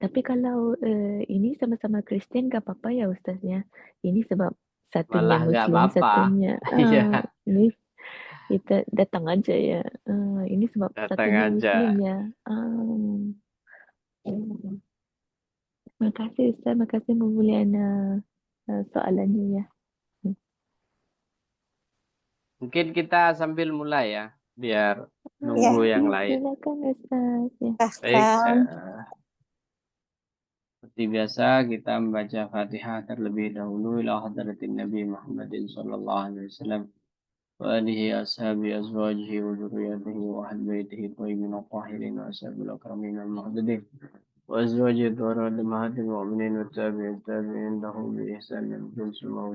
Tapi kalau ini sama-sama Kristen gak apa-apa ya Ustaznya. Ini sebab satunya Malah nggak Muslim, apa-apa. satunya Iya, ini kita datang aja ya. Ini sebab datang satunya aja. Muslim ya. Hmm. Makasih Ustaz, makasih Bu Mulyana soalannya ya. Mungkin kita sambil mulai ya, biar Ya, nunggu yang Iya lain. silakan Ustaz ya. Baik, silahkan. seperti biasa kita membaca Fatihah terlebih dahulu ila hadratin Nabi Muhammadin sallallahu alaihi wasallam wa alihi ashabi azwajihi wa dzurriyyatihi wa ahli baitihi thayyibin tahirin wa ashabil akramin al muhtadin wa azwajihi dhurrat ummahatil mu'minin wa tabi'in tabi'in lahum bi ihsan min sulma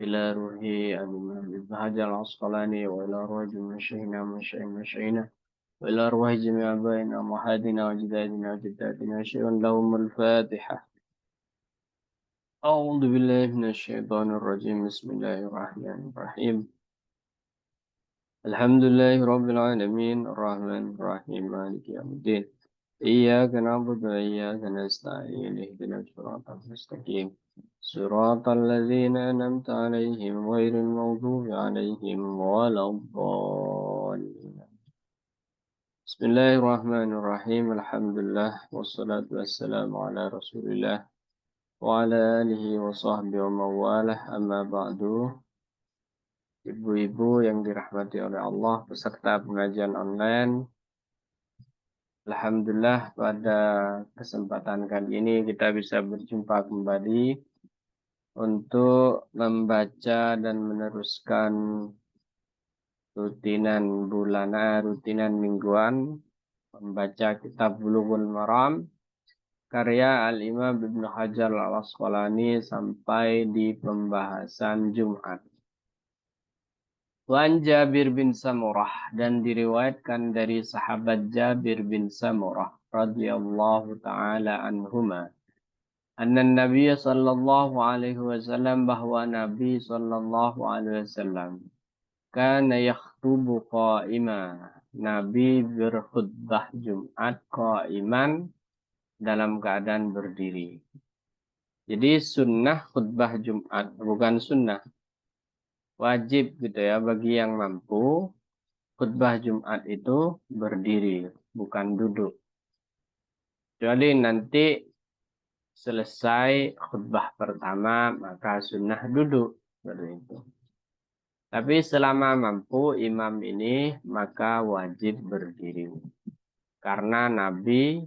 إلى روحي أبي بهجر العسقلاني وإلى روح مشينا مشينا وإلى أرواح جميع آبائنا وأمهاتنا وأجدادنا وجداتنا شيء لهم الفاتحة. أعوذ بالله من الشيطان الرجيم بسم الله الرحمن الرحيم الحمد لله رب العالمين الرحمن الرحيم مالك يوم الدين إياك نعبد وإياك نستعين اهدنا الصراط المستقيم صراط الذين أنعمت عليهم غير المغضوب عليهم ولا الضالين. بسم الله الرحمن الرحيم الحمد لله والصلاة والسلام على رسول الله وعلى آله وصحبه ومن والاه أما بعد. Ibu-ibu yang dirahmati oleh Allah peserta pengajian online, alhamdulillah pada kesempatan kali ini kita bisa berjumpa kembali untuk membaca dan meneruskan rutinan mingguan membaca kitab Bulughul Maram karya Al-Imam Ibnu Hajar Al-Asqalani sampai di pembahasan Jumat. Wan Jabir bin Samurah dan diriwayatkan dari sahabat Jabir bin Samurah radhiyallahu taala anhuma anna Nabi sallallahu alaihi wasallam bahwa Nabi sallallahu alaihi wasallam kana yakhtubu qa'ima. Nabi berkhutbah Jumat qa'iman dalam keadaan berdiri. Jadi sunnah khutbah Jumat bukan sunnah, wajib gitu ya bagi yang mampu. Khutbah Jumat itu berdiri, bukan duduk. Kecuali nanti selesai khutbah pertama maka sunnah duduk seperti itu. Tapi selama mampu imam ini maka wajib berdiri. Karena Nabi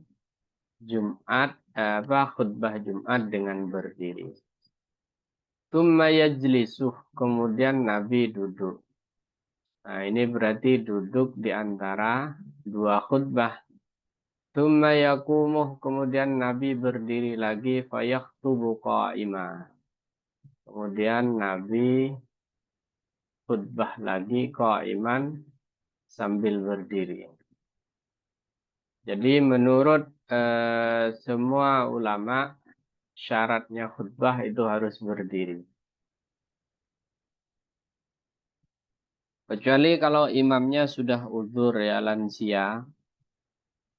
khutbah Jumat dengan berdiri. Tsumma yajlisuh, kemudian Nabi duduk. Nah, ini berarti duduk di antara dua khutbah. Tsumma yakumuh, kemudian Nabi berdiri lagi fayakhtubu qa'imah. Kemudian Nabi khutbah lagi qa'iman sambil berdiri. Jadi menurut semua ulama syaratnya khutbah itu harus berdiri. Kecuali kalau imamnya sudah uzur ya lansia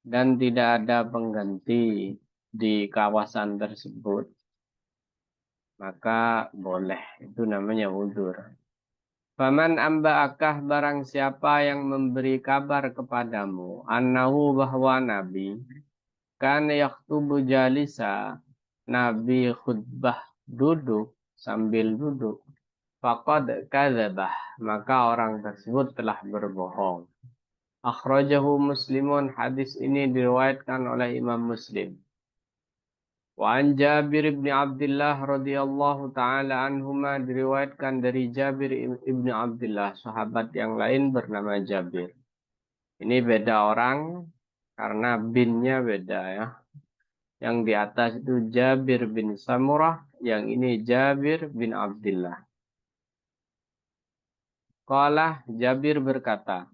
dan tidak ada pengganti di kawasan tersebut, maka boleh. Itu namanya uzur. Faman amba'akah barang siapa yang memberi kabar kepadamu annahu bahwa Nabi kan yaktubu jalisa, Nabi khutbah duduk sambil duduk. Faqad kadzabah, maka orang tersebut telah berbohong. Akhrajahu Muslimun, hadis ini diriwayatkan oleh Imam Muslim. Wa an Jabir bin Abdullah radhiyallahu taala anhuma, diriwayatkan dari Jabir ibn Abdullah, sahabat yang lain bernama Jabir. Ini beda orang karena binnya beda ya. Yang di atas itu Jabir bin Samurah, yang ini Jabir bin Abdullah. Qala, Jabir berkata,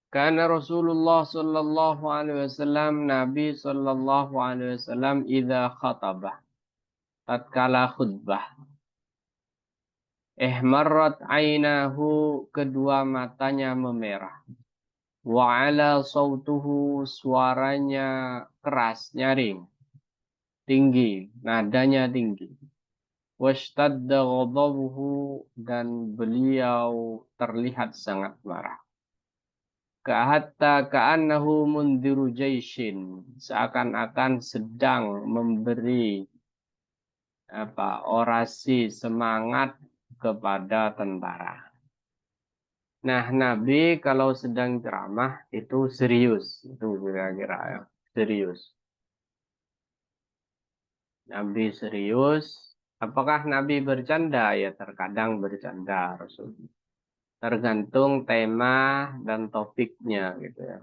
karena Rasulullah sallallahu alaihi wasallam, Nabi sallallahu alaihi wasallam idza khatabah, tatkala khutbah, ihmarrat ainahu, kedua matanya memerah, wa ala sautuhu, suaranya keras nyaring, tinggi, nadanya tinggi. Washtadda ghadabuhu, dan beliau terlihat sangat marah. Hatta ka'annahu mundhiru jaishin, seakan-akan sedang memberi orasi semangat kepada tentara. Nah, Nabi kalau sedang ceramah itu serius, itu kira-kira ya, serius. Nabi serius. Apakah Nabi bercanda? Ya terkadang bercanda Rasul. Tergantung tema dan topiknya gitu ya.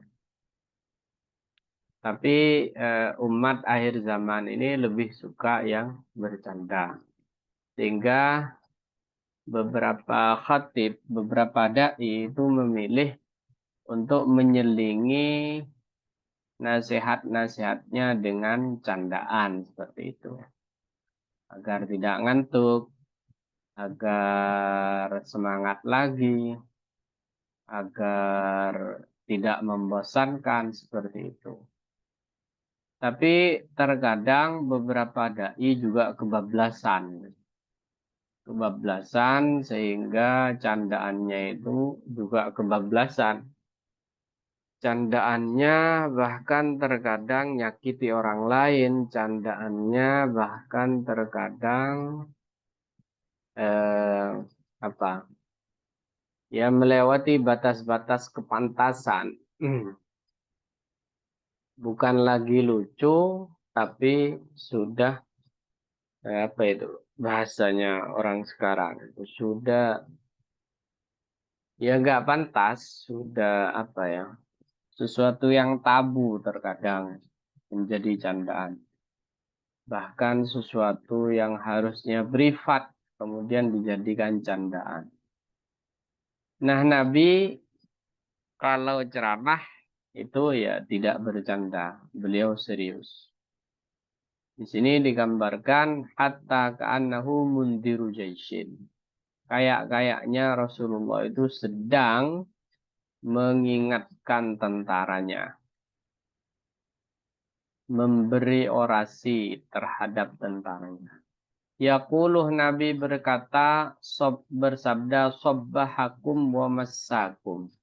Tapi umat akhir zaman ini lebih suka yang bercanda. Sehingga beberapa khatib, beberapa dai itu memilih untuk menyelingi nasihat-nasihatnya dengan candaan seperti itu. Agar tidak ngantuk, agar semangat lagi, agar tidak membosankan seperti itu. Tapi terkadang beberapa dai juga kebablasan. Kebablasan sehingga candaannya itu juga kebablasan. Candaannya bahkan terkadang nyakiti orang lain. Candaannya bahkan terkadang eh, apa? Ya melewati batas-batas kepantasan. Bukan lagi lucu, tapi sudah apa itu bahasanya orang sekarang itu sudah ya nggak pantas, sudah apa ya, sesuatu yang tabu terkadang menjadi candaan. Bahkan sesuatu yang harusnya privat kemudian dijadikan candaan. Nah, Nabi kalau ceramah itu ya tidak bercanda, beliau serius. Di sini digambarkan hatta ka'annahu mundhiru jaishin. Kayak-kayaknya Rasulullah itu sedang mengingatkan tentaranya, memberi orasi terhadap tentaranya. Yaquluh, Nabi berkata, bersabda, sobbahakum wa massakum.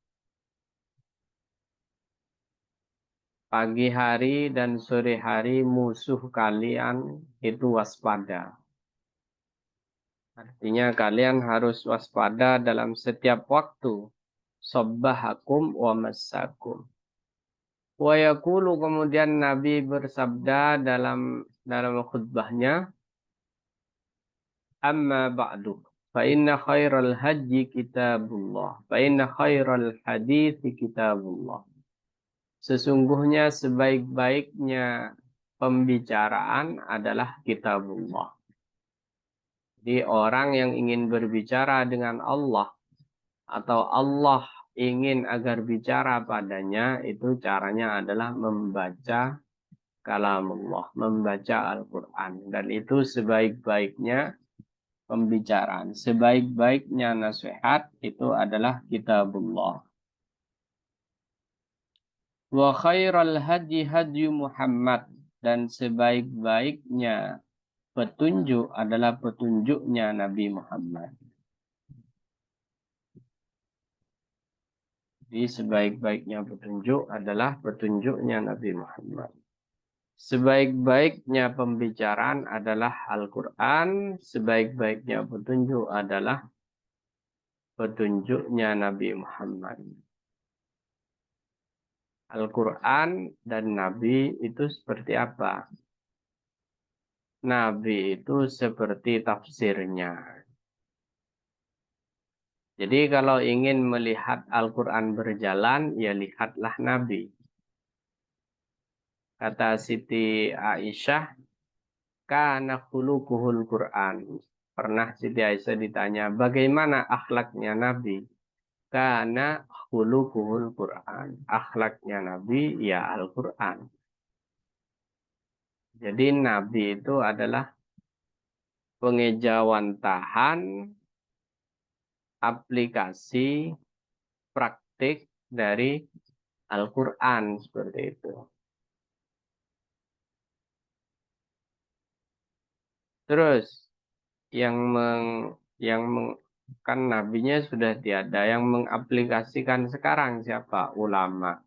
Pagi hari dan sore hari musuh kalian itu waspada. Artinya kalian harus waspada dalam setiap waktu. Sobbahakum wa massakum. Wa yaqulu, kemudian Nabi bersabda dalam khutbahnya, amma ba'du. Fa inna khairal haji kitabullah. Fa inna khairal hadithi kitabullah. Sesungguhnya sebaik-baiknya pembicaraan adalah kitabullah. Jadi orang yang ingin berbicara dengan Allah atau Allah ingin agar bicara padanya, itu caranya adalah membaca kalamullah, membaca Al-Quran. Dan itu sebaik-baiknya pembicaraan. Sebaik-baiknya nasihat itu adalah kitabullah. Wa khairal hadi hadi Muhammad. Dan sebaik-baiknya petunjuk adalah petunjuknya Nabi Muhammad. Jadi sebaik-baiknya petunjuk adalah petunjuknya Nabi Muhammad. Sebaik-baiknya pembicaraan adalah Al-Quran. Sebaik-baiknya petunjuk adalah petunjuknya Nabi Muhammad. Al-Quran dan Nabi itu seperti apa? Nabi itu seperti tafsirnya. Jadi kalau ingin melihat Al-Quran berjalan, ya lihatlah Nabi. Kata Siti Aisyah, kana khuluquhul Quran. Pernah Siti Aisyah ditanya, bagaimana akhlaknya Nabi? Kana khuluquhul Quran. Akhlaknya Nabi ya Al-Quran. Jadi Nabi itu adalah pengejawantahan aplikasi praktik dari Al-Quran seperti itu. Terus kan nabinya sudah tiada, yang mengaplikasikan sekarang siapa? Ulama.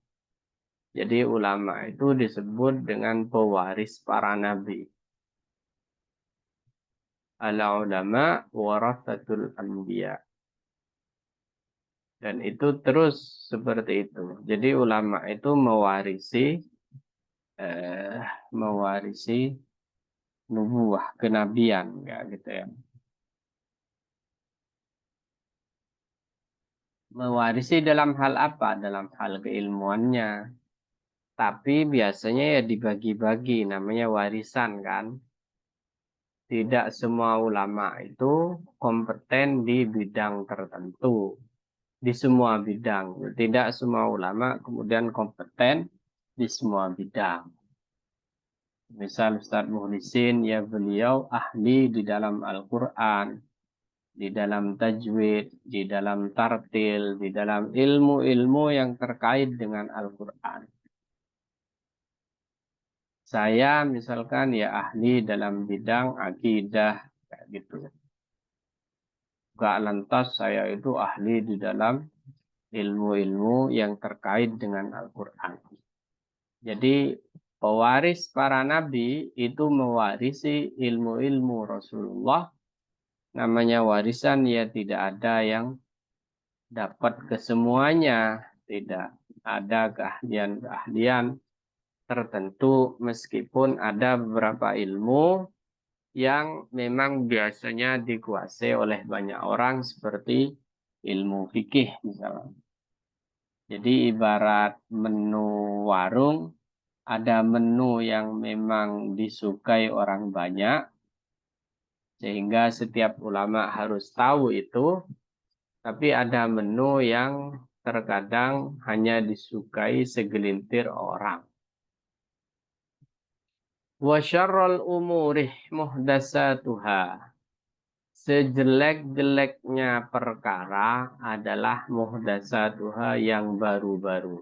Jadi ulama itu disebut dengan pewaris para nabi. Al-ulama warathatul anbiya. Dan itu terus seperti itu. Jadi ulama itu eh, mewarisi nubuah, kenabian, ya gitu ya. Mewarisi dalam hal apa? Dalam hal keilmuannya. Tapi biasanya ya dibagi-bagi, namanya warisan kan. Tidak semua ulama itu kompeten di bidang tertentu. Di semua bidang. Tidak semua ulama kemudian kompeten di semua bidang. Misal Ustadz Muhlisin, ya beliau ahli di dalam Al-Quran, di dalam tajwid, di dalam tartil, di dalam ilmu-ilmu yang terkait dengan Al-Quran. Saya misalkan ya ahli dalam bidang akidah, kayak gitu. Gak lantas saya itu ahli di dalam ilmu-ilmu yang terkait dengan Al-Quran. Jadi pewaris para nabi itu mewarisi ilmu-ilmu Rasulullah. Namanya warisan ya tidak ada yang dapat kesemuanya. Tidak ada keahlian-keahlian tertentu meskipun ada beberapa ilmu yang memang biasanya dikuasai oleh banyak orang seperti ilmu fikih misalnya. Jadi ibarat menu warung, ada menu yang memang disukai orang banyak, sehingga setiap ulama harus tahu itu, tapi ada menu yang terkadang hanya disukai segelintir orang. Wa syarrul umuri muhdasatuha. Sejelek-jeleknya perkara adalah muhdasatuha yang baru-baru.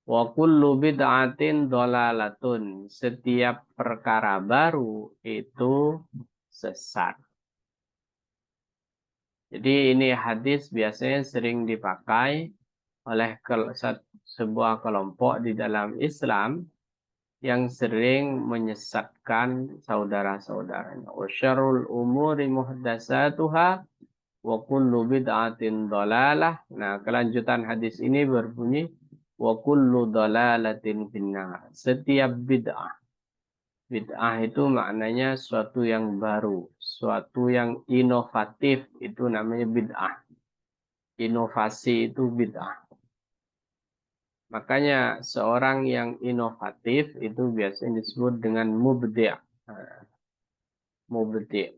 Wa kullu bid'atin dolalatun. Setiap perkara baru itu sesat. Jadi ini hadis biasanya sering dipakai oleh sebuah kelompok di dalam Islam yang sering menyesatkan saudara-saudaranya. Wa syarrul umuri muhdasatuha wa kullu bid'atin dolalah. Nah, kelanjutan hadis ini berbunyi wa kullu dolalatin finnar. Setiap bid'ah. Bid'ah itu maknanya suatu yang baru, suatu yang inovatif itu namanya bid'ah. Inovasi itu bid'ah. Makanya seorang yang inovatif itu biasanya disebut dengan mubdi'. Mubdi',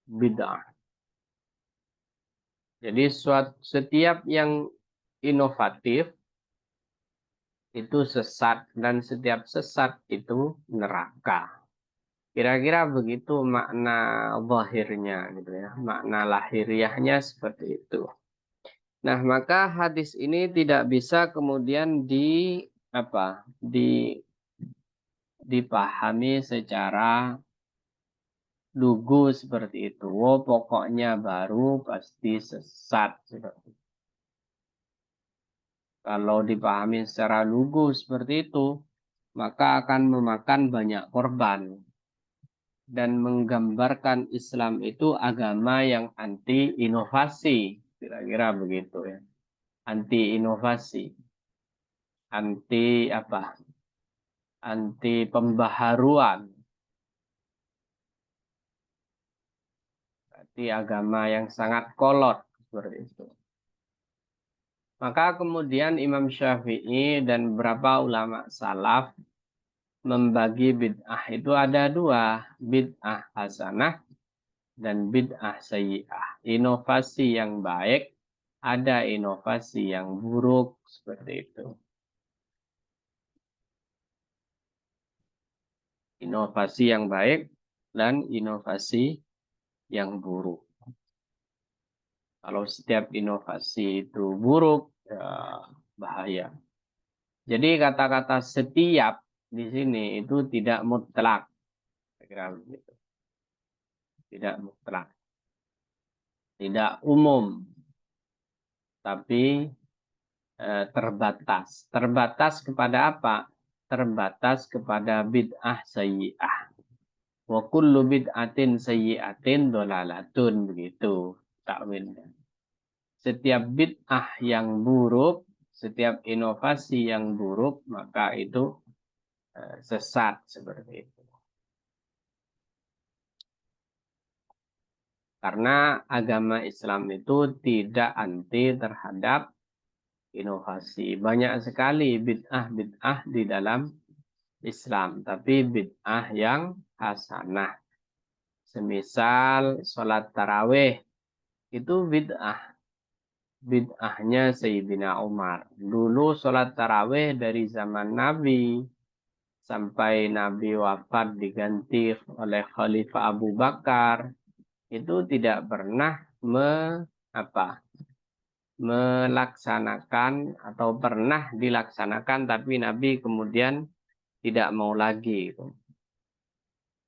bid'ah. Jadi setiap yang inovatif itu sesat dan setiap sesat itu neraka. Kira-kira begitu makna zahirnya gitu ya. Makna lahiriahnya seperti itu. Nah, maka hadis ini tidak bisa kemudian dipahami secara lugu seperti itu. Oh, pokoknya baru pasti sesat seperti itu. Kalau dipahami secara lugu seperti itu, maka akan memakan banyak korban dan menggambarkan Islam itu agama yang anti inovasi, kira-kira begitu ya. Anti inovasi, anti apa? Anti pembaharuan. Berarti agama yang sangat kolot seperti itu. Maka kemudian Imam Syafi'i dan beberapa ulama salaf membagi bid'ah itu ada dua, bid'ah hasanah dan bid'ah sayyi'ah. Inovasi yang baik, ada inovasi yang buruk seperti itu. Inovasi yang baik dan inovasi yang buruk. Kalau setiap inovasi itu buruk, ya bahaya. Jadi kata-kata setiap di sini itu tidak mutlak. Kira begitu. Tidak mutlak. Tidak umum. Tapi terbatas. Terbatas kepada apa? Terbatas kepada bid'ah sayyi'ah. Wa kullu bid'atin sayyi'atin dolalatun. Begitu takwilnya. Setiap bid'ah yang buruk, setiap inovasi yang buruk, maka itu sesat seperti itu. Karena agama Islam itu tidak anti terhadap inovasi. Banyak sekali bid'ah-bid'ah di dalam Islam, tapi bid'ah yang hasanah. Semisal sholat tarawih, itu bid'ah. Bid'ahnya Sayyidina Umar. Dulu sholat tarawih dari zaman Nabi sampai Nabi wafat diganti oleh Khalifah Abu Bakar, itu tidak pernah melaksanakan atau pernah dilaksanakan, tapi Nabi kemudian tidak mau lagi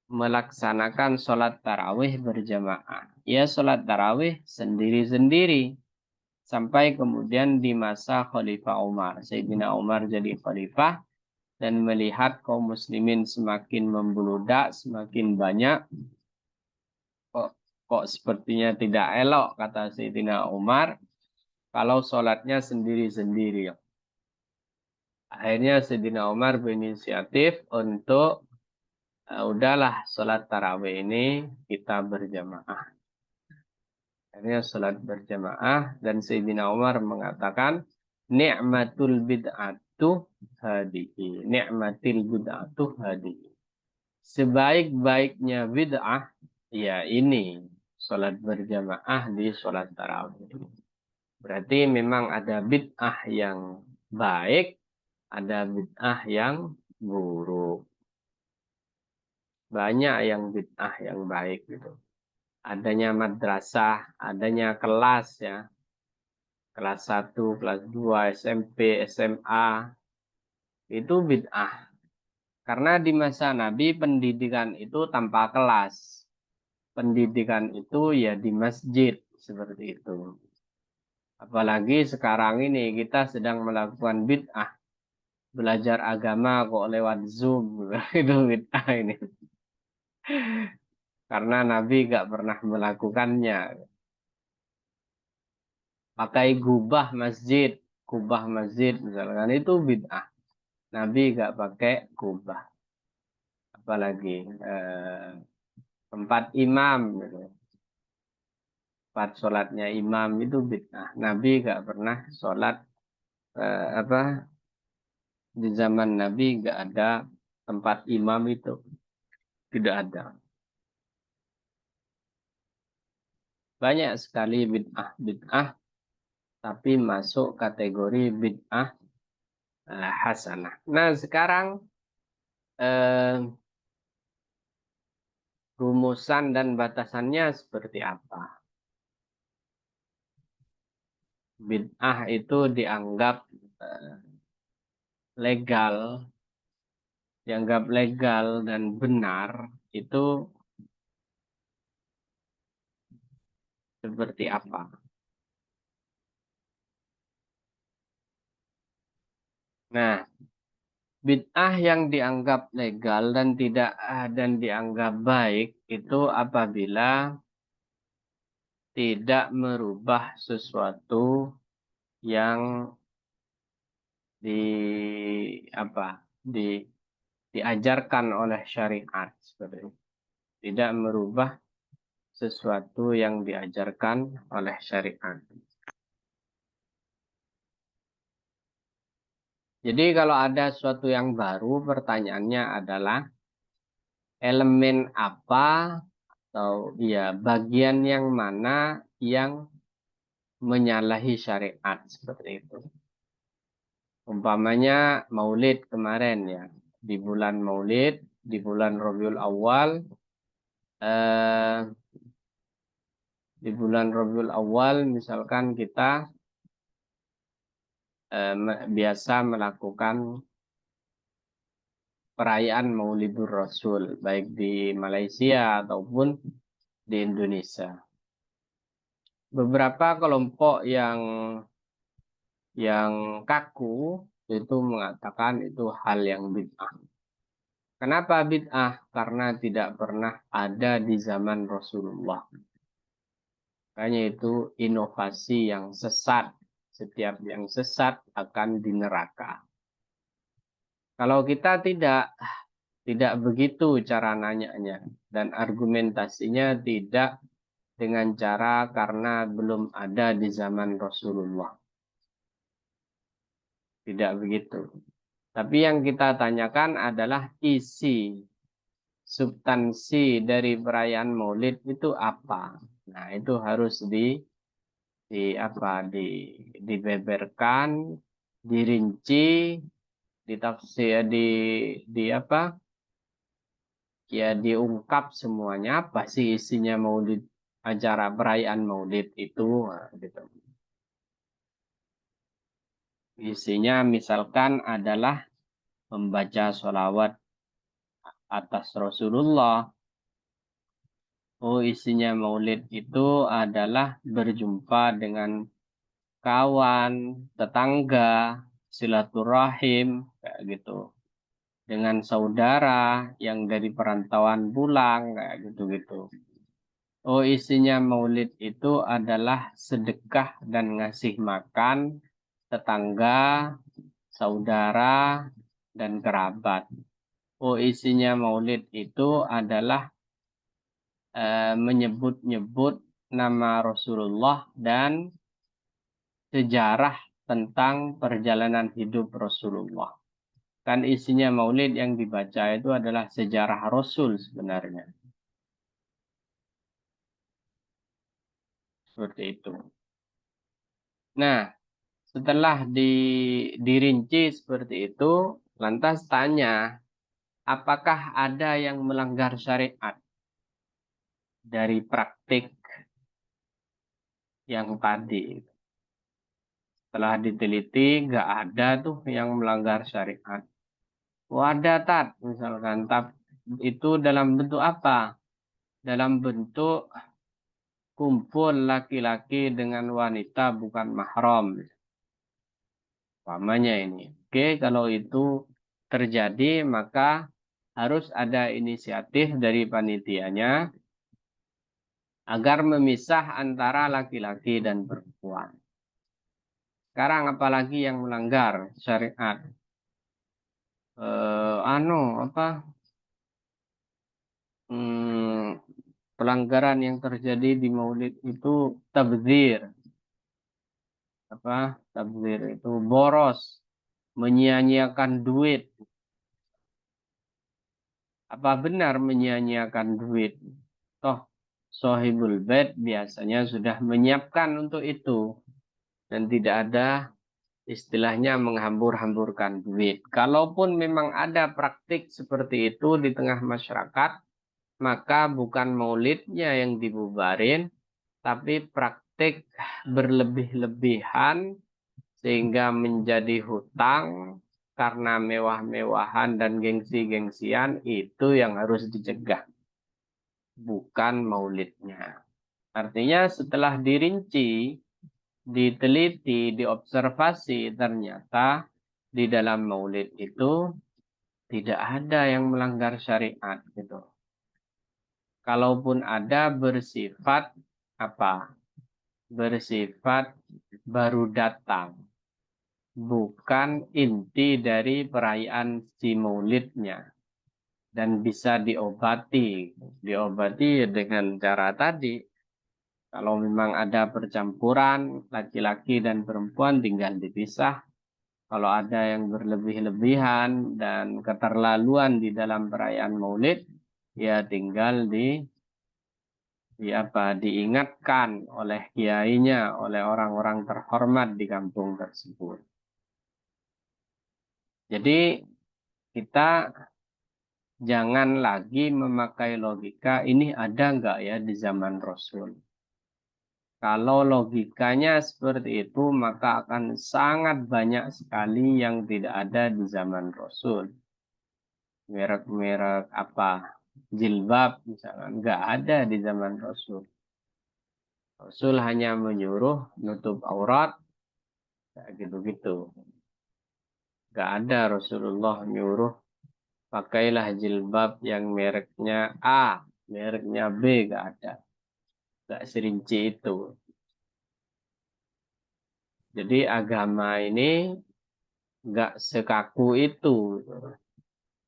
melaksanakan sholat tarawih berjamaah. Ya sholat tarawih sendiri-sendiri. Sampai kemudian di masa Khalifah Umar. Sayyidina Umar jadi khalifah dan melihat kaum muslimin semakin membludak, semakin banyak. Kok sepertinya tidak elok, kata Sayyidina Umar, kalau sholatnya sendiri-sendiri. Akhirnya Sayyidina Umar berinisiatif untuk udahlah sholat tarawih ini kita berjamaah. Akhirnya sholat berjamaah dan Sayyidina Umar mengatakan ni'matul bid'atu hadihi. Ni'matil bid'atu hadihi. Sebaik-baiknya bid'ah, ya ini sholat berjamaah di sholat tarawih. Berarti memang ada bid'ah yang baik, ada bid'ah yang buruk. Banyak yang bid'ah yang baik gitu. Adanya madrasah, adanya kelas ya. Kelas 1, kelas 2, SMP, SMA. Itu bid'ah. Karena di masa Nabi pendidikan itu tanpa kelas. Pendidikan itu ya di masjid seperti itu. Apalagi sekarang ini kita sedang melakukan bid'ah. Belajar agama kok lewat Zoom. Itu bid'ah ini. Karena Nabi gak pernah melakukannya. Pakai kubah masjid misalkan itu bid'ah. Nabi gak pakai kubah. Apalagi tempat imam gitu. Tempat sholatnya imam itu bid'ah. Nabi gak pernah sholat di zaman Nabi gak ada tempat imam itu. Tidak ada. Banyak sekali bid'ah tapi masuk kategori bid'ah hasanah. Nah sekarang rumusan dan batasannya seperti apa? Bid'ah itu dianggap legal dan benar itu seperti apa? Nah, bid'ah yang dianggap legal dan dianggap baik itu apabila tidak merubah sesuatu yang di apa di diajarkan oleh syariat seperti itu. Tidak merubah sesuatu yang diajarkan oleh syariat. Jadi kalau ada sesuatu yang baru, pertanyaannya adalah elemen apa atau ya bagian yang mana yang menyalahi syariat seperti itu. Umpamanya Maulid kemarin ya, di bulan Maulid, di bulan Rabiul Awal, di bulan Rabiul Awal misalkan kita biasa melakukan perayaan Maulidur Rasul, baik di Malaysia ataupun di Indonesia. Beberapa kelompok yang kaku itu mengatakan itu hal yang bid'ah. Kenapa bid'ah? Karena tidak pernah ada di zaman Rasulullah. Makanya itu inovasi yang sesat. Setiap yang sesat akan di neraka. Kalau kita tidak begitu cara nanyanya dan argumentasinya tidak dengan cara karena belum ada di zaman Rasulullah. Tidak begitu. Tapi yang kita tanyakan adalah isi, substansi dari perayaan Maulid itu apa? Nah, itu harus dibeberkan, dirinci, ditafsir, ya diungkap semuanya apa sih isinya Maulid, acara perayaan Maulid itu, nah, gitu. Isinya misalkan adalah membaca sholawat atas Rasulullah. Oh, isinya Maulid itu adalah berjumpa dengan kawan, tetangga, silaturahim, kayak gitu. Dengan saudara yang dari perantauan pulang, kayak gitu-gitu. Oh, isinya Maulid itu adalah sedekah dan ngasih makan tetangga, saudara, dan kerabat. Oh, isinya Maulid itu adalah menyebut-nyebut nama Rasulullah dan sejarah tentang perjalanan hidup Rasulullah. Kan isinya Maulid yang dibaca itu adalah sejarah Rasul sebenarnya. Seperti itu. Nah, setelah dirinci seperti itu, lantas tanya, apakah ada yang melanggar syariat dari praktik yang tadi? Setelah diteliti, nggak ada tuh yang melanggar syariat. Wadah tat, misalkan, itu dalam bentuk apa? Dalam bentuk kumpul laki-laki dengan wanita bukan mahram. Umpamanya ini. Oke, kalau itu terjadi, maka harus ada inisiatif dari panitianya agar memisah antara laki-laki dan perempuan. Sekarang apalagi yang melanggar syariat? Apa? Hmm, pelanggaran yang terjadi di Maulid itu tabdzir. Apa? Tabdzir itu boros, menyia-nyiakan duit. Apa benar menyia-nyiakan duit? Toh, Sohibul Bait biasanya sudah menyiapkan untuk itu. Dan tidak ada istilahnya menghambur-hamburkan duit. Kalaupun memang ada praktik seperti itu di tengah masyarakat, maka bukan maulidnya yang dibubarin, tapi praktik berlebih-lebihan sehingga menjadi hutang karena mewah-mewahan dan gengsi-gengsian, itu yang harus dicegah, bukan maulidnya. Artinya setelah dirinci, diteliti, diobservasi, ternyata di dalam maulid itu tidak ada yang melanggar syariat gitu. Kalaupun ada bersifat apa? Bersifat baru datang, bukan inti dari perayaan si maulidnya, dan bisa diobati dengan cara tadi. Kalau memang ada percampuran laki-laki dan perempuan, tinggal dipisah. Kalau ada yang berlebih-lebihan dan keterlaluan di dalam perayaan Maulid, ya tinggal diingatkan oleh kiainya, oleh orang-orang terhormat di kampung tersebut. Jadi kita jangan lagi memakai logika ini ada nggak ya di zaman Rasul. Kalau logikanya seperti itu, maka akan sangat banyak sekali yang tidak ada di zaman Rasul. merek-merek apa, jilbab misalnya, nggak ada di zaman Rasul. Rasul hanya menyuruh nutup aurat, kayak gitu-gitu. Nggak ada Rasulullah nyuruh pakailah jilbab yang mereknya A, mereknya B, nggak ada. Nggak serinci itu. Jadi agama ini nggak sekaku itu.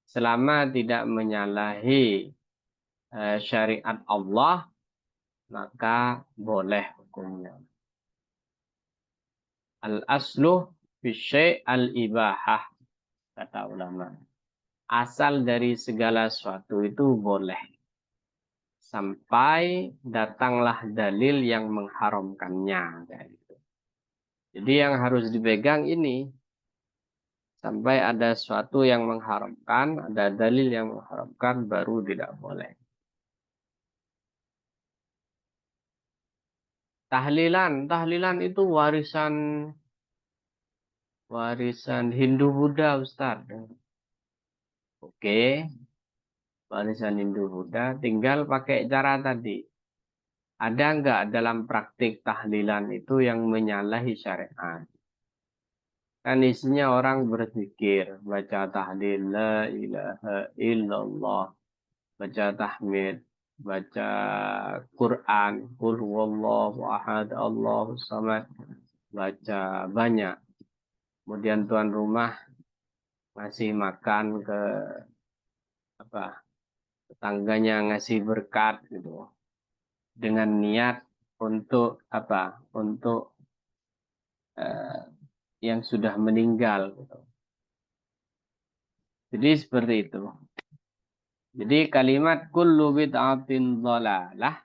Selama tidak menyalahi syariat Allah, maka boleh hukumnya. Al-aslu fi al-ibahah, kata ulama. Asal dari segala sesuatu itu boleh. Sampai datanglah dalil yang mengharamkannya. Jadi yang harus dipegang ini. Sampai ada sesuatu yang mengharamkan, ada dalil yang mengharamkan, baru tidak boleh. Tahlilan itu warisan Hindu-Buddha, Ustaz. Oke, warisan Hindu-Buddha, tinggal pakai cara tadi. Ada nggak dalam praktik tahlilan itu yang menyalahi syariat? Kan isinya orang berzikir, baca tahlil, la ilaha illallah, baca tahmid, baca Quran, qul huwallahu ahad, Allahus samad, baca banyak. Kemudian tuan rumah ngasih makan ke apa tetangganya, ngasih berkat gitu dengan niat untuk apa? Untuk eh, yang sudah meninggal gitu. Jadi seperti itu. Jadi kalimat kullu bid'atin dhalalah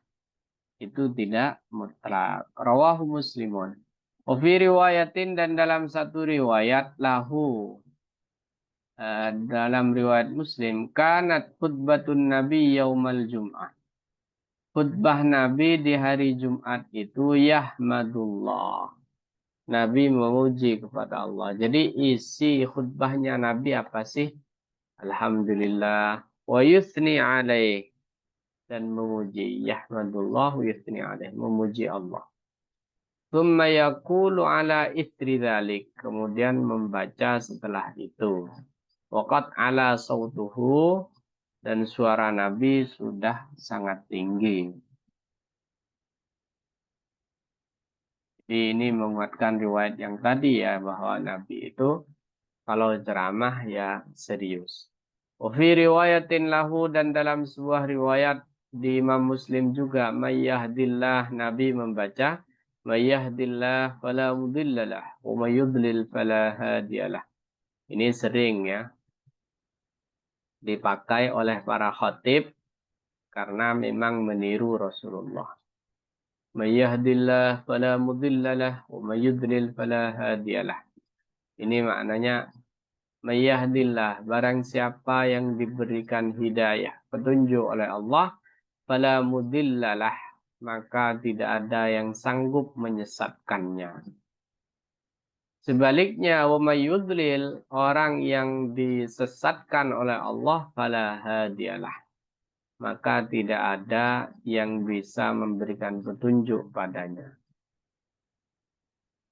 itu tidak mutlak. Rawahu Muslimun. Wafi riwayatin, dan dalam satu riwayat lahu, dalam riwayat Muslim, kanat khutbatun Nabi yaumal Jum'ah. Khutbah Nabi di hari Jumat itu yahmadullah. Nabi memuji kepada Allah. Jadi isi khutbahnya Nabi apa sih? Alhamdulillah wa yuthni alaih, dan memuji. Yahmadullah wa yuthni alaih, memuji Allah. Thumma yaqulu ala ithri dhalik, kemudian membaca setelah itu. Waqad ala sautuhu, dan suara Nabi sudah sangat tinggi. Jadi ini menguatkan riwayat yang tadi ya, bahwa Nabi itu kalau ceramah ya serius. Wa fi riwayatin lahu, dan dalam sebuah riwayat di Imam Muslim juga, mayyahdillah, Nabi membaca mayyahdillah fala mudhillalah wa may yudlil fala hadiyalah. Ini sering ya dipakai oleh para khatib karena memang meniru Rasulullah. Mayyahdillah fala mudhillalah wa may yudlil fala hadiyalah. Ini maknanya Mayyahdillah, barang siapa yang diberikan hidayah, petunjuk oleh Allah, fala mudhillalah, maka tidak ada yang sanggup menyesatkannya. Sebaliknya, wa mayyudlil, orang yang disesatkan oleh Allah, fala hadiyalah, maka tidak ada yang bisa memberikan petunjuk padanya.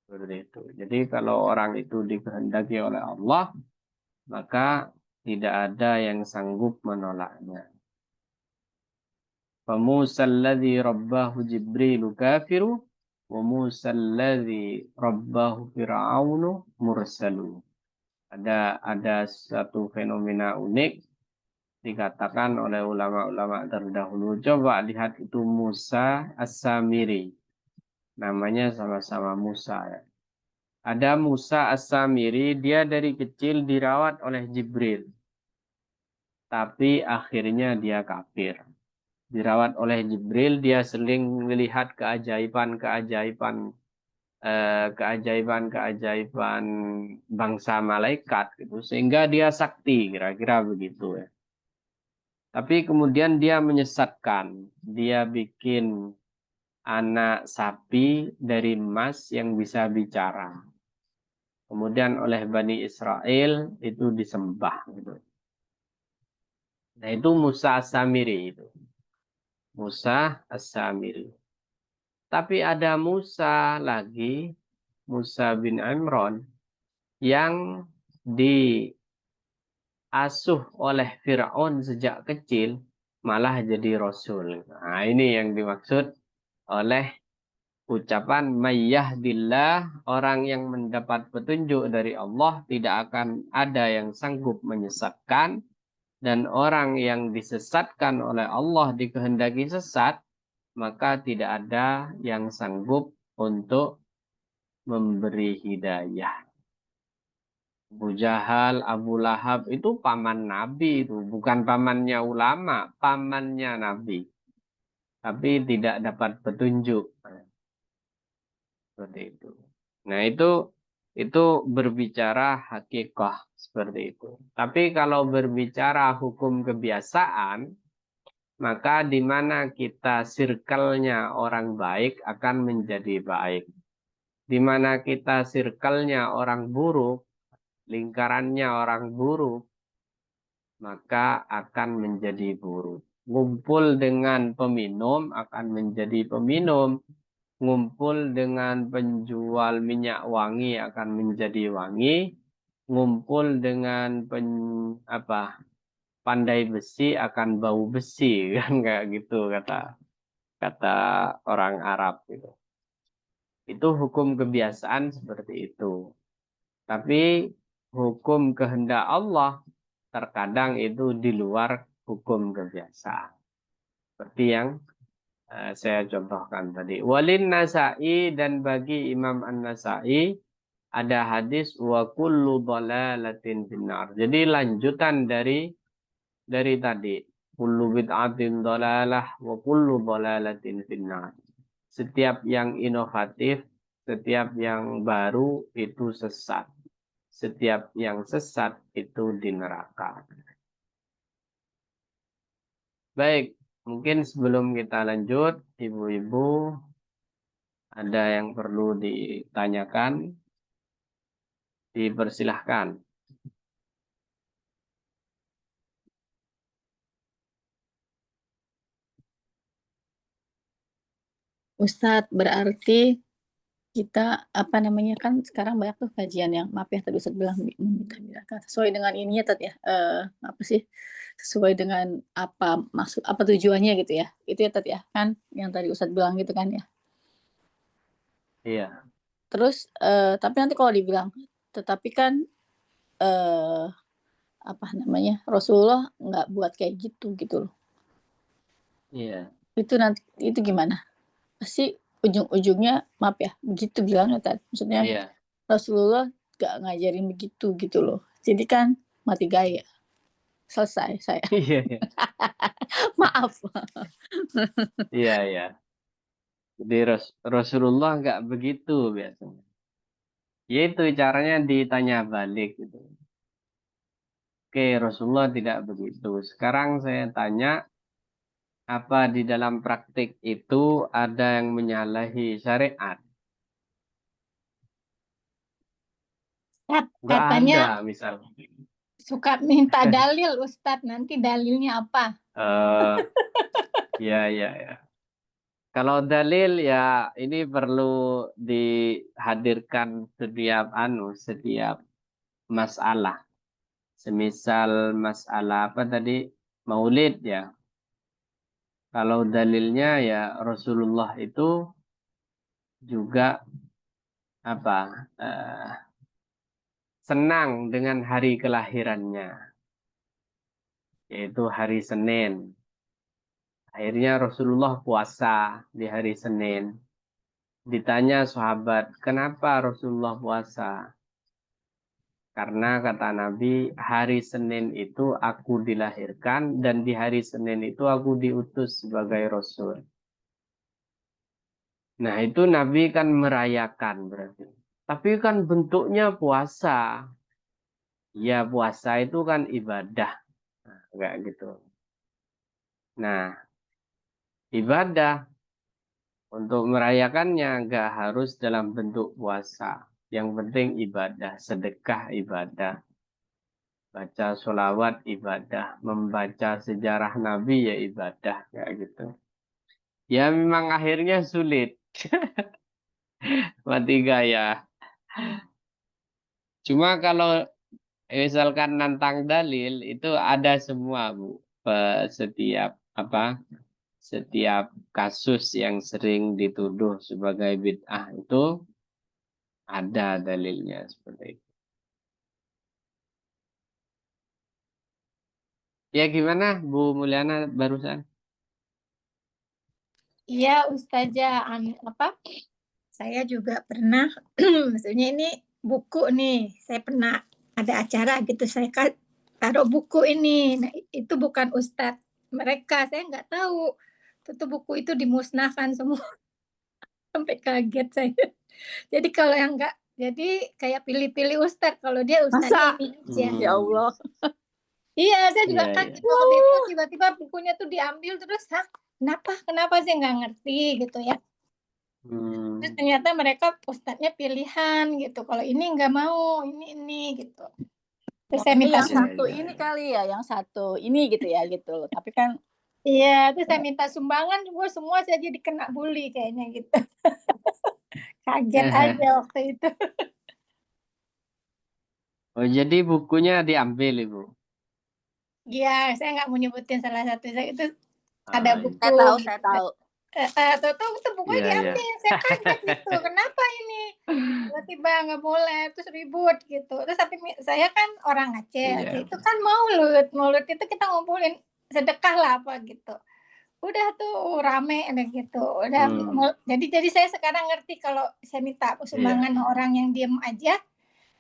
Seperti itu. Jadi kalau orang itu dikehendaki oleh Allah, maka tidak ada yang sanggup menolaknya. فَمُوسَى الَّذِي رَبَّاهُ جِبْرِيلُ كَافِرُ وَمُوسَى الَّذِي رَبَّاهُ فِرْعَوْنُ مُرْسَلُ. Ada satu fenomena unik dikatakan oleh ulama-ulama terdahulu. Coba lihat itu Musa As-Samiri. Namanya sama-sama Musa ya. Ada Musa As-Samiri, dia dari kecil dirawat oleh Jibril. Tapi akhirnya dia kafir. Dirawat oleh Jibril, dia sering melihat keajaiban bangsa malaikat gitu, sehingga dia sakti, kira-kira begitu ya. Tapi kemudian dia menyesatkan, dia bikin anak sapi dari emas yang bisa bicara. Kemudian oleh Bani Israel itu disembah gitu. Nah, itu Musa As-Samiri itu. Musa As-Samiri. Tapi ada Musa lagi, Musa bin Imran, yang diasuh oleh Fir'aun sejak kecil, malah jadi Rasul. Nah, ini yang dimaksud oleh ucapan mayyahdillah, orang yang mendapat petunjuk dari Allah tidak akan ada yang sanggup menyesatkan, dan orang yang disesatkan oleh Allah dikehendaki sesat, maka tidak ada yang sanggup untuk memberi hidayah. Abu Jahal, Abu Lahab itu paman Nabi itu, bukan pamannya ulama, pamannya Nabi. Tapi tidak dapat petunjuk. Seperti itu. Nah, itu berbicara hakikah seperti itu. Tapi kalau berbicara hukum kebiasaan, maka di mana kita circle-nya orang baik akan menjadi baik. Di mana kita circle-nya orang buruk, lingkarannya orang buruk, maka akan menjadi buruk. Ngumpul dengan peminum akan menjadi peminum. Ngumpul dengan penjual minyak wangi akan menjadi wangi. Ngumpul dengan pandai besi akan bau besi kan, kayak gitu kata kata orang Arab gitu. Itu hukum kebiasaan seperti itu. Tapi hukum kehendak Allah terkadang itu di luar hukum kebiasaan. Seperti yang saya contohkan tadi. Walin Nasa'i, dan bagi Imam An-Nasa'i ada hadis wa kullu dhalalatin finnar. Jadi lanjutan dari tadi. Kullu bid'atin dhalalah wa kullu dhalalatin finnar. Setiap yang inovatif, setiap yang baru itu sesat. Setiap yang sesat itu di neraka. Baik, mungkin sebelum kita lanjut, ibu-ibu ada yang perlu ditanyakan, dipersilahkan. Ustadz, berarti kita apa namanya kan sekarang banyak tuh kajian yang maaf ya tadi Ustadz bilang membeda-bedakan sesuai dengan ininya tadi ya apa sih sesuai dengan apa maksud apa tujuannya gitu ya itu ya tadi ya kan yang tadi Ustadz bilang gitu kan ya Iya, terus tapi nanti kalau dibilang tetapi kan eh, apa namanya Rasulullah nggak buat kayak gitu gitu loh iya, itu nanti itu gimana pasti ujung-ujungnya maaf ya begitu bilangnya tadi maksudnya iya, Rasulullah gak ngajarin begitu gitu loh. Jadi kan mati gaya. Selesai saya. iya, iya, Maaf. iya, iya. Jadi Rasulullah nggak begitu biasanya. Yaitu caranya ditanya balik gitu. Oke, Rasulullah tidak begitu. Sekarang saya tanya, apa di dalam praktik itu ada yang menyalahi syariat? Nggak Katanya ada, misalnya. suka minta dalil Ustadz. Nanti dalilnya apa? Eh, ya, ya, ya. Kalau dalil ya ini perlu dihadirkan setiap masalah. Semisal masalah apa tadi? Maulid ya. Kalau dalilnya ya Rasulullah itu juga apa? Senang dengan hari kelahirannya, yaitu hari Senin. Akhirnya Rasulullah puasa di hari Senin. Ditanya sahabat, kenapa Rasulullah puasa? Karena kata Nabi, hari Senin itu aku dilahirkan dan di hari Senin itu aku diutus sebagai Rasul. Nah itu Nabi kan merayakan berarti. Tapi kan bentuknya puasa. Ya puasa itu kan ibadah. Nah, kayak gitu. Nah ibadah untuk merayakannya nggak harus dalam bentuk puasa. Yang penting ibadah, sedekah ibadah. baca sholawat ibadah, membaca sejarah Nabi ya ibadah, kayak gitu. Ya memang akhirnya sulit. Mati gaya. Cuma kalau misalkan nantang dalil itu ada semua, Bu. Setiap setiap kasus yang sering dituduh sebagai bid'ah itu ada dalilnya seperti itu. Ya gimana Bu Mulyana barusan? Iya, Ustazah, saya juga pernah, maksudnya ini buku nih, saya pernah ada acara gitu, saya taruh buku ini. Nah, itu bukan Ustadz mereka, saya nggak tahu. Itu buku itu dimusnahkan semua, sampai kaget saya. Jadi kalau yang nggak, jadi kayak pilih-pilih Ustadz, kalau dia Ustadznya Masa? ini aja. Ya Allah. Iya, saya juga Iya, kaget iya. waktu itu, tiba-tiba bukunya tuh diambil, terus, hah, kenapa saya nggak ngerti gitu ya. Terus ternyata mereka ustadznya pilihan gitu. Kalau ini nggak mau, ini gitu. Terus saya Maunya minta yang Iya, satu iya, ini iya. kali ya, yang satu ini gitu ya gitu. Tapi kan iya, terus saya minta sumbangan, gue semua saya jadi kena bully kayaknya gitu. Kaget aja waktu itu. Oh, jadi bukunya diambil, Ibu. Iya, saya nggak mau nyebutin salah satu. Itu ada Ah, buku saya tahu, gitu. saya tahu. Tuh bukunya iya, iya. diambil. Saya kaget gitu. Kenapa ini? Tiba-tiba nggak boleh, terus ribut gitu. Terus tapi saya kan orang Aceh. Iya. Itu kan maulud itu kita ngumpulin sedekah lah apa gitu. Udah tuh rame ada gitu. Udah jadi saya sekarang ngerti kalau saya minta sumbangan orang yang diem aja,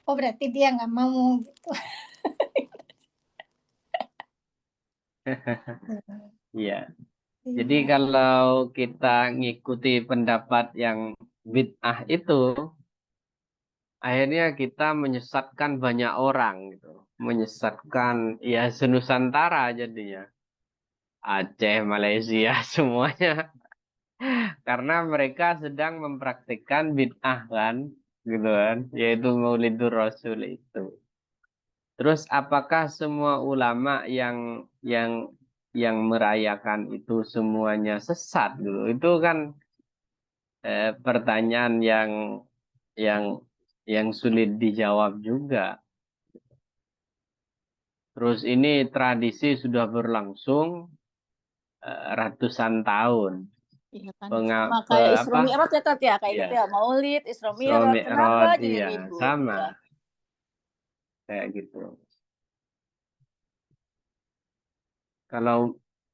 oh berarti dia nggak mau gitu. Iya. Jadi kalau kita ngikuti pendapat yang bid'ah itu, akhirnya kita menyesatkan banyak orang gitu. Menyesatkan ya senusantara jadinya. Aceh, Malaysia, semuanya. Karena mereka sedang mempraktikkan bid'ah kan, gitu kan, yaitu Maulidur Rasul itu. Terus apakah semua ulama yang merayakan itu semuanya sesat dulu? Itu kan pertanyaan yang yang sulit dijawab juga. Terus ini tradisi sudah berlangsung ratusan tahun. Iya kan, sama kayak Isra Mi'raj ya Tat ya, kayak gitu ya, Maulid, Isra Isra Mi'raj, kenapa Mi'raj, jadi iya, ribut sama. ya? Kayak gitu.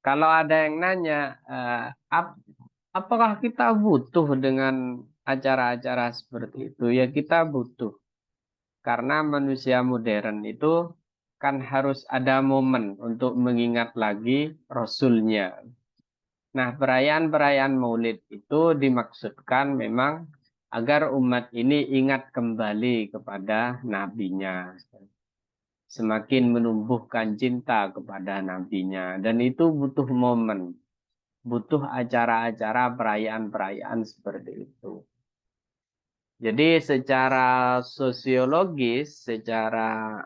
Kalau ada yang nanya, apakah kita butuh dengan acara-acara seperti itu? Ya kita butuh. Karena manusia modern itu kan harus ada momen untuk mengingat lagi Rasulnya. Nah, perayaan-perayaan Maulid itu dimaksudkan memang agar umat ini ingat kembali kepada nabinya. Semakin menumbuhkan cinta kepada nabinya. Dan itu butuh momen. Butuh acara-acara perayaan-perayaan seperti itu. Jadi secara sosiologis, secara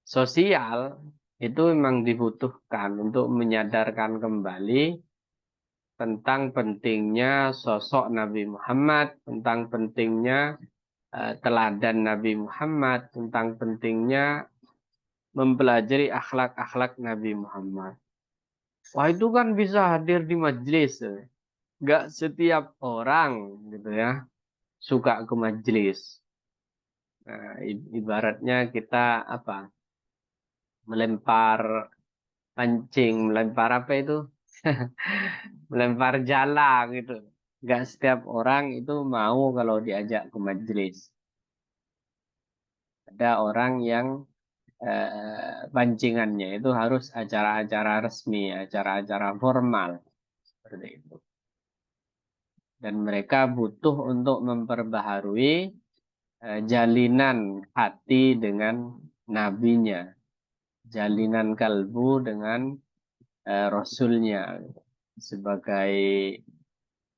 sosial, itu memang dibutuhkan untuk menyadarkan kembali tentang pentingnya sosok Nabi Muhammad, tentang pentingnya teladan Nabi Muhammad, tentang pentingnya mempelajari akhlak-akhlak Nabi Muhammad. Wah itu kan bisa hadir di majelis. Gak setiap orang gitu ya suka ke majelis. Nah, ibaratnya kita melempar pancing, melempar apa itu? Melempar jala gitu. Gak setiap orang itu mau kalau diajak ke majelis. Ada orang yang pancingannya itu harus acara-acara resmi, acara-acara formal seperti itu. Dan mereka butuh untuk memperbaharui jalinan hati dengan nabinya, jalinan kalbu dengan rasulnya sebagai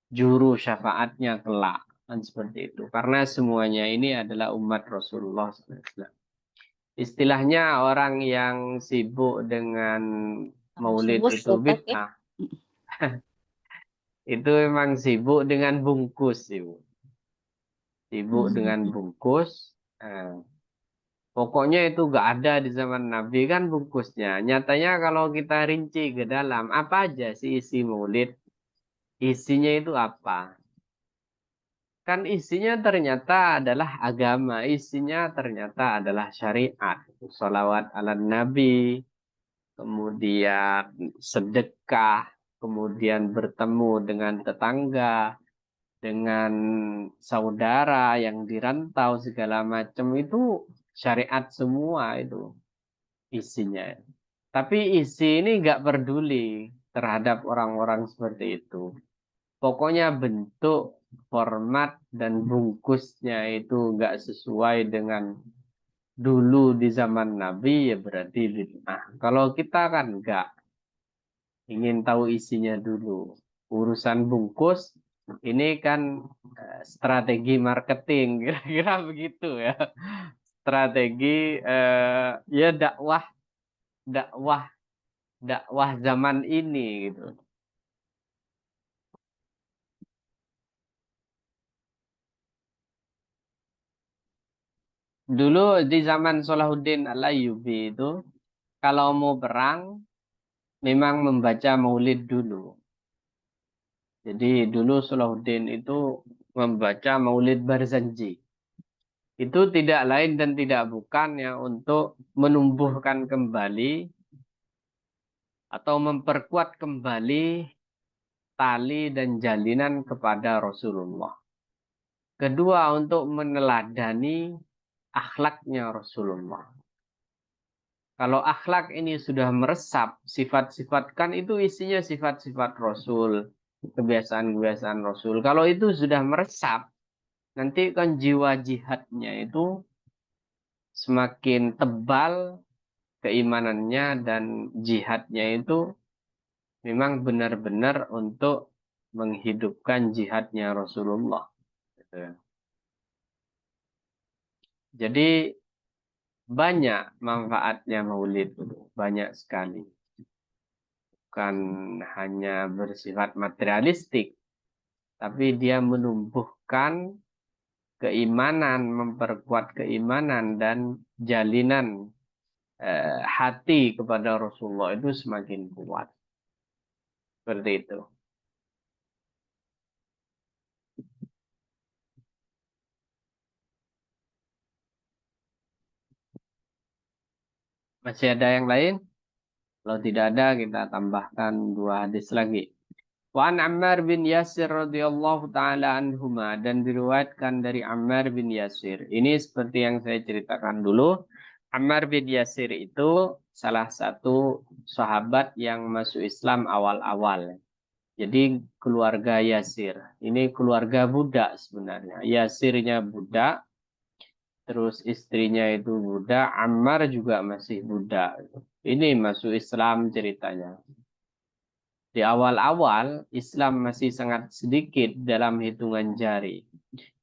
juru syafaatnya kelak, kan seperti itu. Karena semuanya ini adalah umat Rasulullah SAW. istilahnya orang yang sibuk dengan maulid Sungguh itu sobat ya. bid'ah. Itu memang sibuk dengan bungkus, Ibu. Sibuk dengan bungkus. Nah, pokoknya itu gak ada di zaman Nabi kan bungkusnya. Nyatanya kalau kita rinci ke dalam, apa aja sih isi maulid? Isinya itu apa? Kan isinya ternyata adalah agama. Isinya ternyata adalah syariat. Salawat ala Nabi, kemudian sedekah, kemudian bertemu dengan tetangga, dengan saudara yang dirantau segala macam itu syariat semua itu isinya. Tapi isi ini nggak peduli terhadap orang-orang seperti itu. Pokoknya bentuk, format, dan bungkusnya itu nggak sesuai dengan dulu di zaman Nabi ya berarti bid'ah. Kalau kita kan nggak ingin tahu isinya dulu. Urusan bungkus ini kan strategi marketing kira-kira begitu ya. Strategi ya dakwah dakwah dakwah zaman ini gitu. Dulu di zaman Salahuddin Al-Ayyubi itu kalau mau perang memang membaca maulid dulu. Jadi dulu Salahuddin itu membaca maulid Barzanji. Itu tidak lain dan tidak bukan ya untuk menumbuhkan kembali atau memperkuat kembali tali dan jalinan kepada Rasulullah. Kedua, untuk meneladani akhlaknya Rasulullah. Kalau akhlak ini sudah meresap, sifat-sifat kan itu isinya sifat-sifat Rasul, kebiasaan-kebiasaan Rasul. Kalau itu sudah meresap, nanti kan jiwa jihadnya itu semakin tebal keimanannya dan jihadnya itu memang benar-benar untuk menghidupkan jihadnya Rasulullah. Jadi banyak manfaatnya maulid itu, banyak sekali. Bukan hanya bersifat materialistik, tapi dia menumbuhkan keimanan, memperkuat keimanan dan jalinan hati kepada Rasulullah itu semakin kuat. Seperti itu. Masih ada yang lain? Kalau tidak ada, kita tambahkan 2 hadis lagi. Wa an Ammar bin Yasir radhiyallahu taala anhuma, dan diriwayatkan dari Ammar bin Yasir. Ini seperti yang saya ceritakan dulu. Ammar bin Yasir itu salah satu sahabat yang masuk Islam awal-awal. Jadi keluarga Yasir. Ini keluarga budak sebenarnya. Yasirnya budak, terus istrinya itu budak, Ammar juga masih budak. Ini masuk Islam ceritanya. Di awal-awal Islam masih sangat sedikit dalam hitungan jari.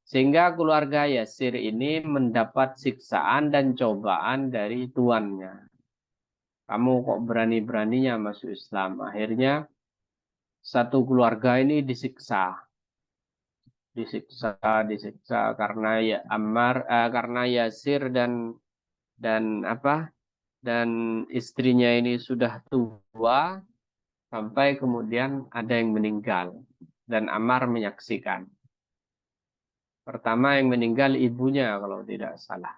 Sehingga keluarga Yasir ini mendapat siksaan dan cobaan dari tuannya. Kamu kok berani-beraninya masuk Islam? Akhirnya satu keluarga ini disiksa. Disiksa karena ya karena Yasir dan istrinya ini sudah tua, sampai kemudian ada yang meninggal dan Ammar menyaksikan. Pertama yang meninggal ibunya kalau tidak salah.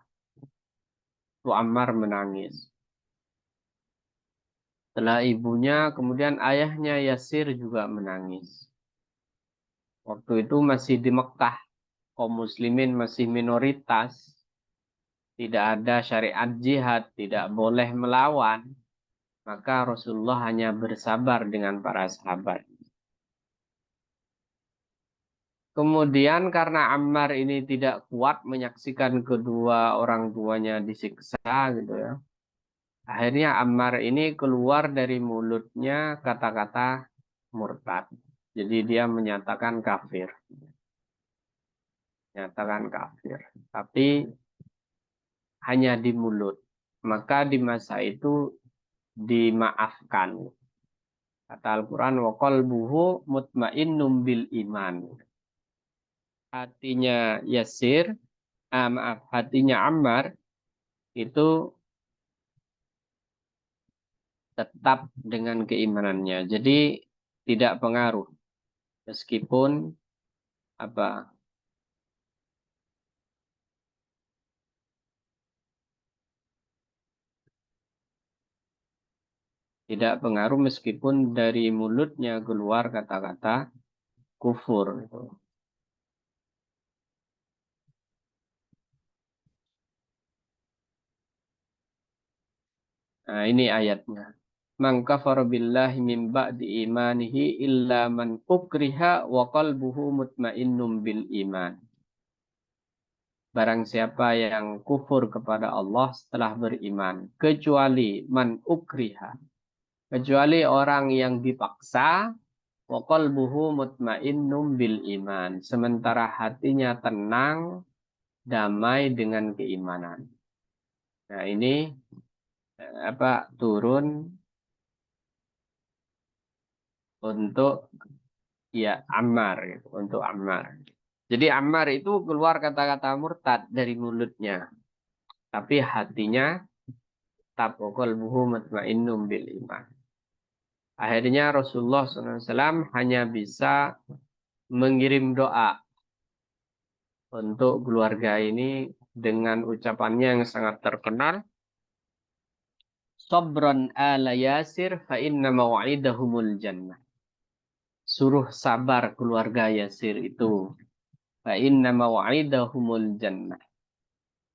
Itu Ammar menangis. Setelah ibunya, kemudian ayahnya Yasir juga menangis. Waktu itu masih di Mekah, kaum muslimin masih minoritas. Tidak ada syariat jihad, tidak boleh melawan. Maka Rasulullah hanya bersabar dengan para sahabat. Kemudian karena Ammar ini tidak kuat menyaksikan kedua orang tuanya disiksa gitu ya. Akhirnya Ammar ini keluar dari mulutnya kata-kata murtad. Jadi dia menyatakan kafir. Menyatakan kafir. Tapi hanya di mulut. maka di masa itu dimaafkan. Kata Al-Quran, wa qalbuhu mutmainnum bil iman. Hatinya Yasir, hatinya Ammar itu tetap dengan keimanannya. Jadi tidak pengaruh meskipun apa tidak pengaruh meskipun dari mulutnya keluar kata-kata kufur. Nah, ini ayatnya. Man kafara billahi min ba'di imanihi illa man ukriha wa qalbuhu mutmainnum bil iman. Barang siapa yang kufur kepada Allah setelah beriman, kecuali man ukriha, kecuali orang yang dipaksa, wa qalbuhu mutmainnum bil iman, sementara hatinya tenang, damai dengan keimanan. Nah, ini turun untuk ya Ammar, gitu, untuk Ammar. Jadi Ammar itu keluar kata-kata murtad dari mulutnya, tapi hatinya tetap qalbuhu mutmainnum bil iman. Akhirnya Rasulullah SAW hanya bisa mengirim doa untuk keluarga ini dengan ucapannya yang sangat terkenal. Sabran ala Yasir fa inna maw'idahumul jannah. Suruh sabar keluarga Yasir itu. Fa inna maw'idahumul jannah.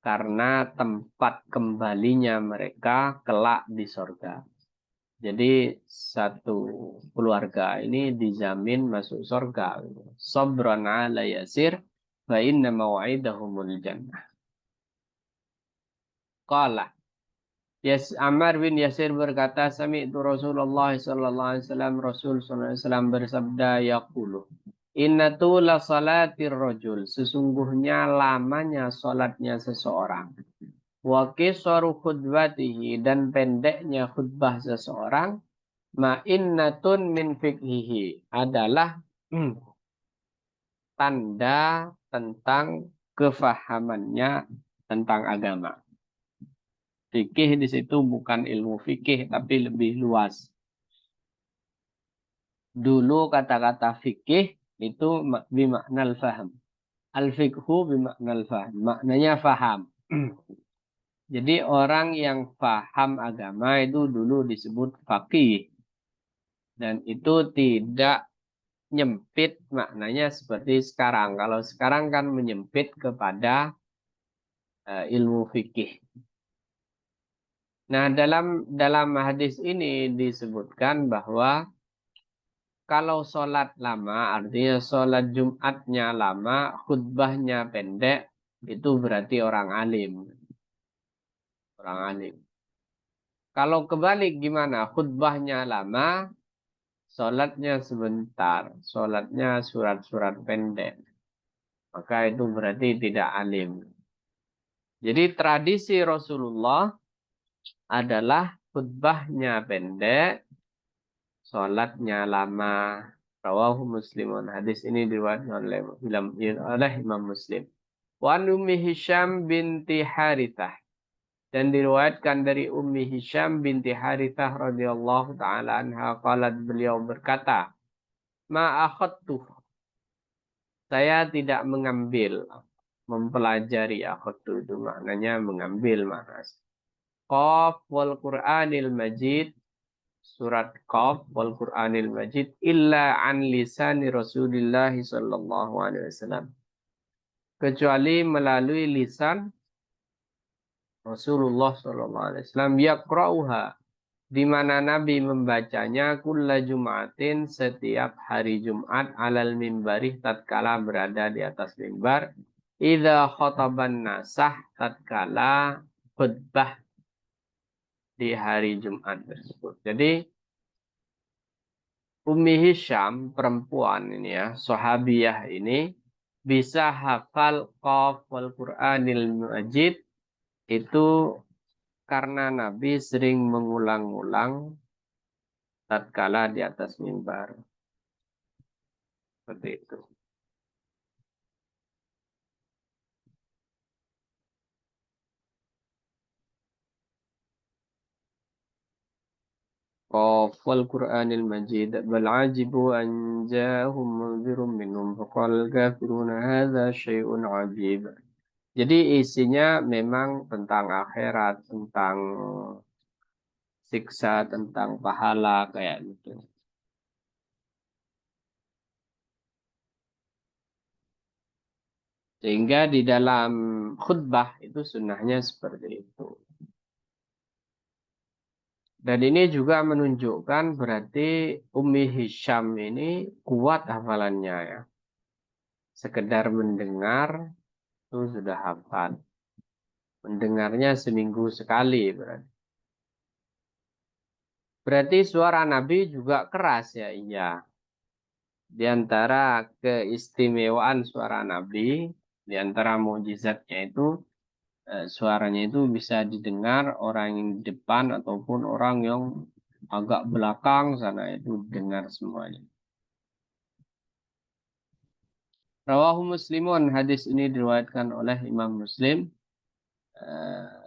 Karena tempat kembalinya mereka kelak di surga. Jadi satu keluarga ini dijamin masuk surga. Sabran ala Yasir fa inna maw'idahumul jannah. Qala Ammar bin Yasir berkata, sami'tu Rasulullah sallallahu alaihi wasallam, Rasul sallallahu alaihi wasallam bersabda, yaqulu, inna tula salatir rajul, sesungguhnya lamanya salatnya seseorang, wa qisaru khutbatihi, dan pendeknya khutbah seseorang, ma innatun min fikhihi, adalah tanda tentang kefahamannya tentang agama. Fikih di situ bukan ilmu fikih, tapi lebih luas. Dulu kata-kata fikih itu bimaknal faham. Al-fikhu bimaknal faham. Maknanya faham. Jadi orang yang faham agama itu dulu disebut faqih. Dan itu tidak nyempit maknanya seperti sekarang. Kalau sekarang kan menyempit kepada ilmu fikih. Nah, dalam hadis ini disebutkan bahwa kalau sholat lama, artinya sholat Jumatnya lama, khutbahnya pendek, itu berarti orang alim. Orang alim. Kalau kebalik gimana? Khutbahnya lama, sholatnya sebentar. Sholatnya surat-surat pendek. Maka itu berarti tidak alim. Jadi tradisi Rasulullah adalah khutbahnya pendek, sholatnya lama. Rawahu Muslimun. Hadis ini diriwayatkan oleh Imam Muslim. Wa Ummi Hisham binti Harithah. Dan diriwayatkan dari Ummi Hisham binti Harithah radhiyallahu taala anha, qalat, beliau berkata, ma akhadtu, saya tidak mengambil, mempelajari. Akhadtu itu maknanya mengambil, makna Qaf wal Qur'anil Majid, surat Qaf wal Qur'anil Majid, illa an lisani Rasulillah sallallahu alaihi wasallam, kecuali melalui lisan Rasulullah sallallahu alaihi wasallam, yaqra'uha, di mana Nabi membacanya kulla Jum'atin, setiap hari Jumat, alal mimbari, tatkala berada di atas mimbar, idza khataban nasah, tatkala khutbah di hari Jumat tersebut. Jadi Ummi Hisham, perempuan ini ya, sahabiyah ini, bisa hafal Qaf wal Qur'anil Majid itu karena Nabi sering mengulang-ulang tatkala di atas mimbar. Seperti itu. قاف والقرآن المجيد بل عجبوا أن جاءهم منذر منهم فقال الكافرون هذا شيء عجيب. Jadi isinya memang tentang akhirat, tentang siksa, tentang pahala kayak gitu. Sehingga di dalam khutbah itu sunnahnya seperti itu. Dan ini juga menunjukkan berarti Ummi Hisham ini kuat hafalannya ya. Sekedar mendengar itu sudah hafal. Mendengarnya seminggu sekali berarti. Berarti suara Nabi juga keras ya, iya. Di antara keistimewaan suara Nabi, di antara mukjizatnya itu suaranya itu bisa didengar orang yang di depan ataupun orang yang agak belakang sana itu dengar semuanya. Rawahu Muslimun, hadis ini diriwayatkan oleh Imam Muslim.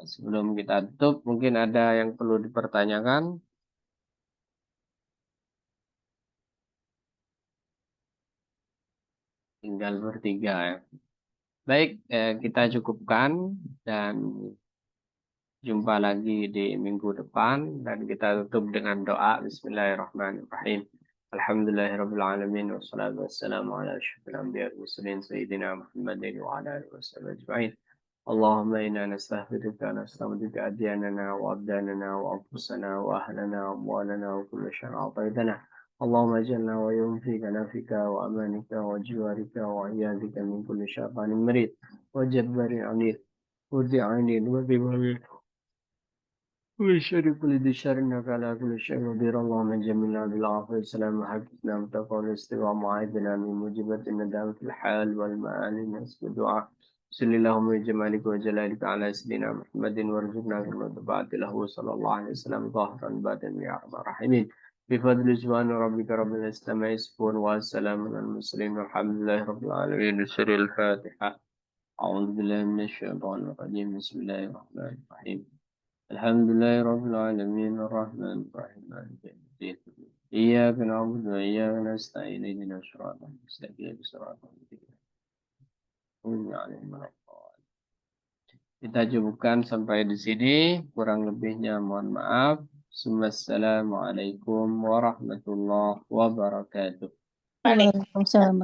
Sebelum kita tutup, mungkin ada yang perlu dipertanyakan. Tinggal bertiga ya. Baik, kita cukupkan dan jumpa lagi di minggu depan dan kita tutup dengan doa. Bismillahirrahmanirrahim. Alhamdulillahirrabbilalamin wassalatu wassalamu ala asyrafil anbiya'i wal mursalin sayyidina Muhammadin wa ala alihi washabihi ajma'in. Allahumma inna nastaghfiruka wa nastaghfiruka adyanana wa abdanana wa anfusana wa ahlana wa amwalana wa kulla syai'in a'taytana. اللهم اجعلنا ويوم فيك نفيك وأمانك وجوارك وعياذك من كل شيطان مريد وجبار عنيد وذي عين وذي كل شر كل ذي شر إنك على كل شيء قدير. اللهم جملنا بالعافية والسلام وحفظنا وتقوى الاستواء معاذنا من موجبات الندامة في الحال والمآل نسب الدعاء. صلى اللهم بجمالك وجلالك على سيدنا محمد وارزقنا كما تبعت له صلى الله عليه وسلم ظاهرا باطنا يا أرحم الراحمين. بفضل سبحان ربك رب العزة عما يصفون والسلام على المرسلين والحمد لله رب العالمين. بسر الفاتحة. أعوذ بالله من الشيطان الرجيم. بسم الله الرحمن الرحيم. الحمد لله رب العالمين الرحمن الرحيم مالك يوم الدين إياك نعبد وإياك نستعين اهدنا الصراط المستقيم صراط الذين أنعمت عليهم غير المغضوب عليهم. Kita cukupkan sampai di sini, kurang lebihnya mohon maaf. Assalamualaikum warahmatullahi wabarakatuh. Waalaikumsalam.